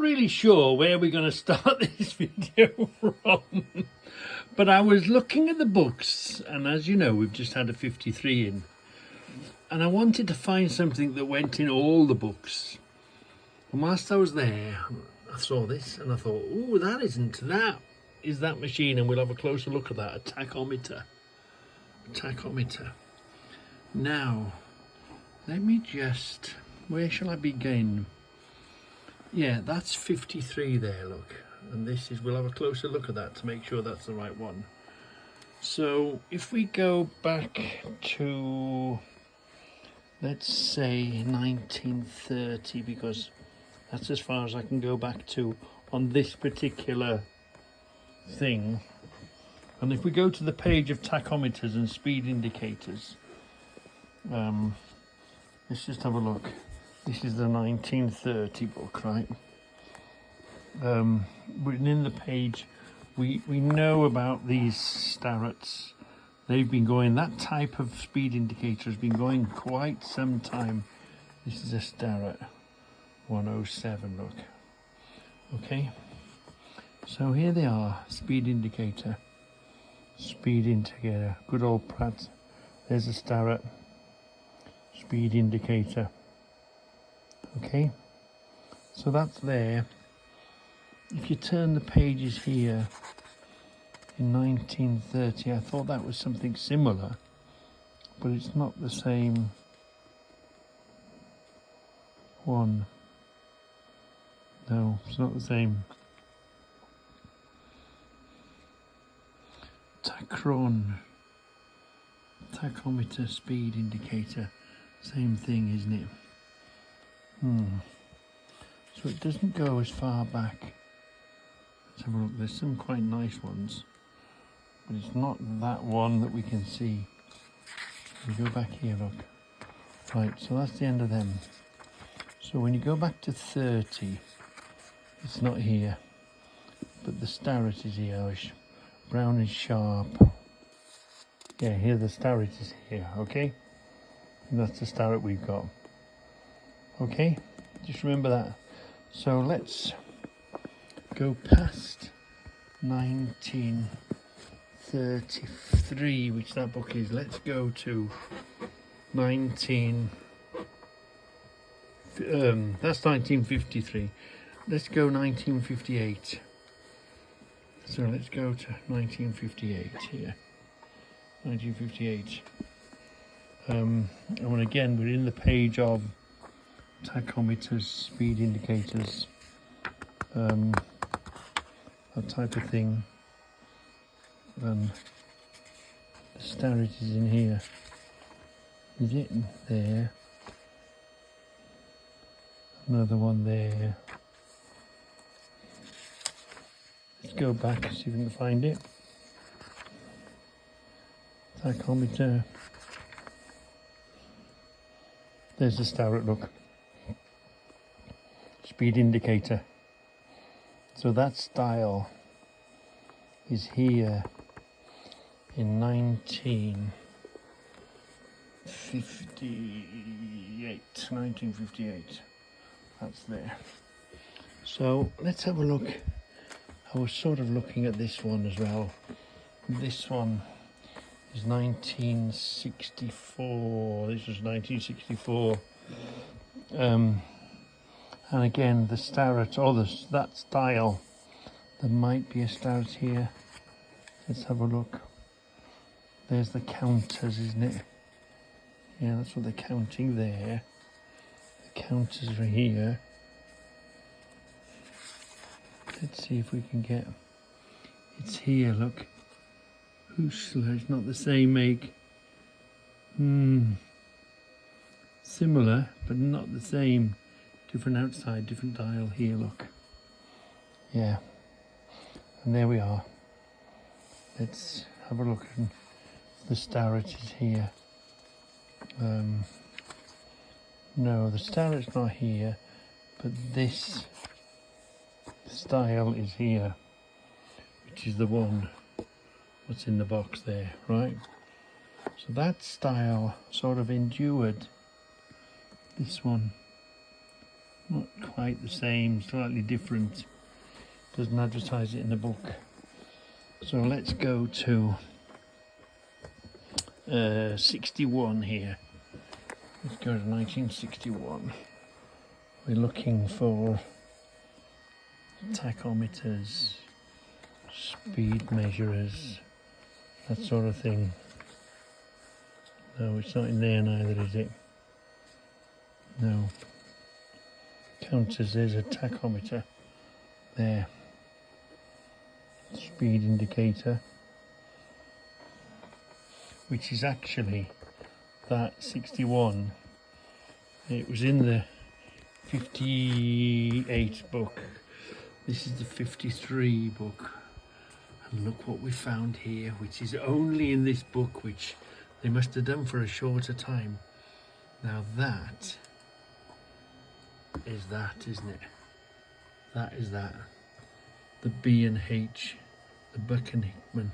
Really sure where we're going to start this video from, but I was looking at the books, and as you know, we've just had a 53 in, and I wanted to find something that went in all the books. And whilst I was there, I saw this and I thought, oh, that is that machine, and we'll have a closer look at that. A tachometer. Now let me just, where shall I begin? Yeah, that's 53 there, look. And this is, we'll have a closer look at that to make sure that's the right one. So if we go back to, let's say 1930, because that's as far as I can go back to on this particular thing. And if we go to the page of tachometers and speed indicators, let's just have a look. This is the 1930 book, right? Within the page, we know about these Starretts. They've been going, that type of speed indicator has been going quite some time. This is a Starrett 107, look. Okay, so here they are, speed indicator, good old Pratt. There's a Starrett speed indicator. Okay, so that's there. If you turn the pages here, in 1930, I thought that was something similar, but it's not the same one. No, it's not the same. Tachometer, speed indicator, same thing, isn't it? So it doesn't go as far back. Let's have a look. There's some quite nice ones, but it's not that one that we can see. We go back here, look. Right, so that's the end of them. So when you go back to 30, it's not here, but the Starrett is here. Brown is sharp. Yeah, here the Starrett is here, okay? And that's the Starrett we've got. Okay, just remember that. So let's go past 1933, which that book is. Let's go to that's 1953. Let's go 1958. So let's go to 1958 here. 1958. And again, we're in the page of tachometers, speed indicators, that type of thing. The Starrett is in here. Is it there? Another one there. Let's go back and see if we can find it. Tachometer. There's the Starrett, look. Speed indicator. So that style is here in 1958. That's there. So let's have a look. I was sort of looking at this one as well. This one is 1964. This was 1964. And again, the Starrett, that style, there might be a Starrett here. Let's have a look. There's the counters, isn't it? Yeah, that's what they're counting there. The counters are here. Let's see if we can get, it's here, look. Hussler, it's not the same make. Similar, but not the same. Different outside, different dial here, look. Yeah, and there we are. Let's have a look. The Starrett is here. No, the Starrett's not here, but this style is here, which is the one what's in the box there, right? So that style sort of endured this one. Not quite the same, slightly different. Doesn't advertise it in the book. So let's go to 61 here. Let's go to 1961. We're looking for tachometers, speed measurers, that sort of thing. No, it's not in there neither, is it? No. Counters, there's a tachometer there. Speed indicator, which is actually that 61. It was in the 58 book. This is the 53 book. And look what we found here, which is only in this book, which they must have done for a shorter time. Now that is that, isn't it? That is that. The B and H, the Buck and Hickman.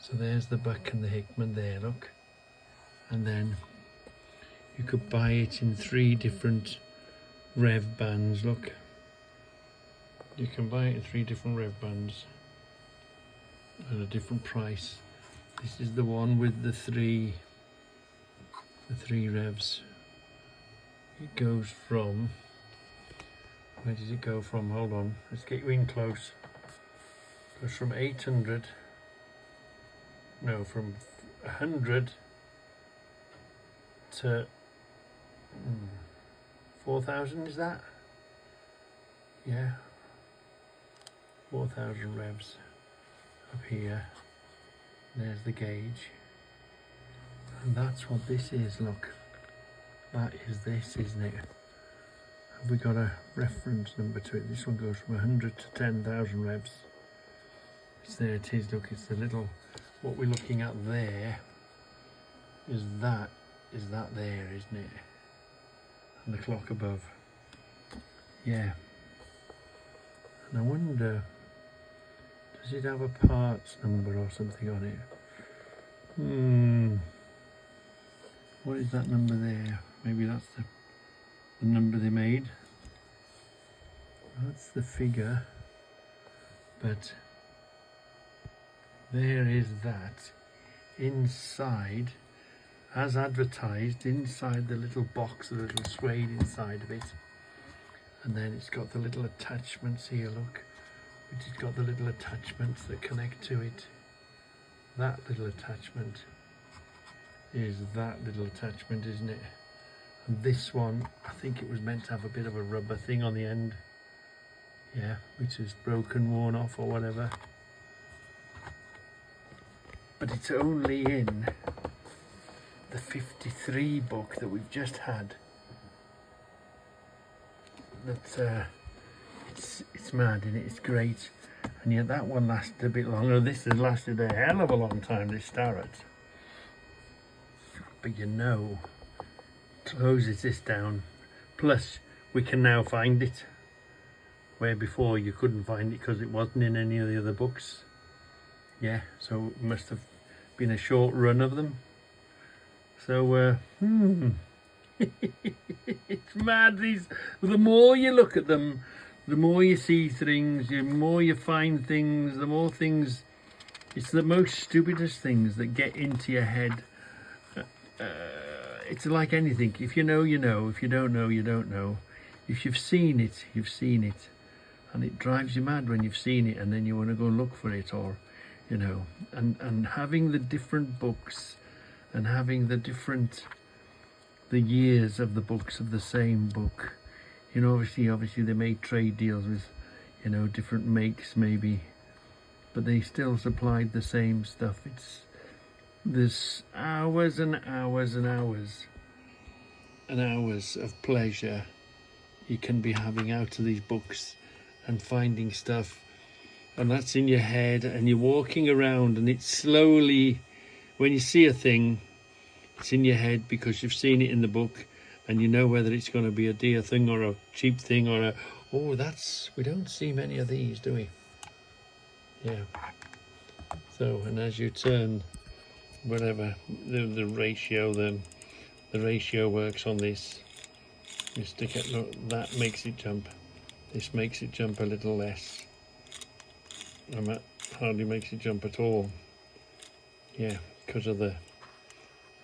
So there's the Buck and the Hickman there, look. And then you could buy it in 3 different rev bands, look. You can buy it in 3 different rev bands at a different price. This is the one with the three revs. It goes from, where does it go from? Hold on, let's get you in close. It goes from 800, no, from 100 to 4,000, is that? Yeah, 4,000 revs up here. There's the gauge, and that's what this is, look. That is this, isn't it? Have we got a reference number to it? This one goes from 100 to 10,000 revs. It's there, it is, look, it's the little, what we're looking at there is that there, isn't it? And the clock above. Yeah. And I wonder, does it have a parts number or something on it? What is that number there? Maybe that's the number they made. That's the figure. But there is that inside, as advertised, inside the little box, the little suede inside of it. And then it's got the little attachments here, look. Which has got the little attachments that connect to it. That little attachment is that little attachment, isn't it? And this one, I think it was meant to have a bit of a rubber thing on the end. Yeah, which is broken, worn off or whatever. But it's only in the 53 book that we've just had. That it's mad, isn't it? It's great. And yet that one lasted a bit longer. This has lasted a hell of a long time, this Starrett. But you know, closes this down. Plus, we can now find it. Where before you couldn't find it because it wasn't in any of the other books. Yeah, so it must have been a short run of them. So, it's mad. The more you look at them, the more you see things, the more you find things, the more things. It's the most stupidest things that get into your head. It's like anything. If you know, you know. If you don't know, you don't know. If you've seen it, you've seen it. And it drives you mad when you've seen it and then you want to go look for it, or, you know. And having the different books and having the years of the books of the same book. You know, obviously they made trade deals with, you know, different makes maybe, but they still supplied the same stuff. There's hours and hours and hours and hours of pleasure you can be having out of these books and finding stuff, and that's in your head, and you're walking around and it's slowly, when you see a thing, it's in your head because you've seen it in the book and you know whether it's going to be a dear thing or a cheap thing or we don't see many of these, do we? Yeah. So, and as you turn, whatever, the ratio works on this. You stick it, look, that makes it jump. This makes it jump a little less. And that hardly makes it jump at all. Yeah, because of the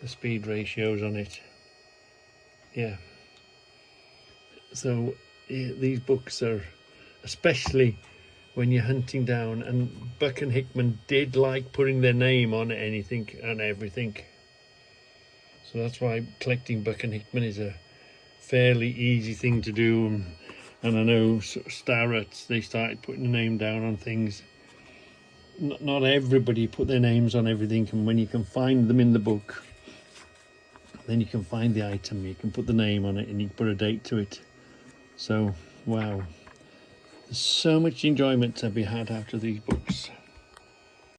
speed ratios on it. Yeah. So yeah, these books are, especially when you're hunting down, and Buck and Hickman did like putting their name on anything and everything. So that's why collecting Buck and Hickman is a fairly easy thing to do. And I know sort of Starretts, they started putting the name down on things. Not everybody put their names on everything, and when you can find them in the book, then you can find the item, you can put the name on it, and you can put a date to it. So, wow. There's so much enjoyment to be had out of these books.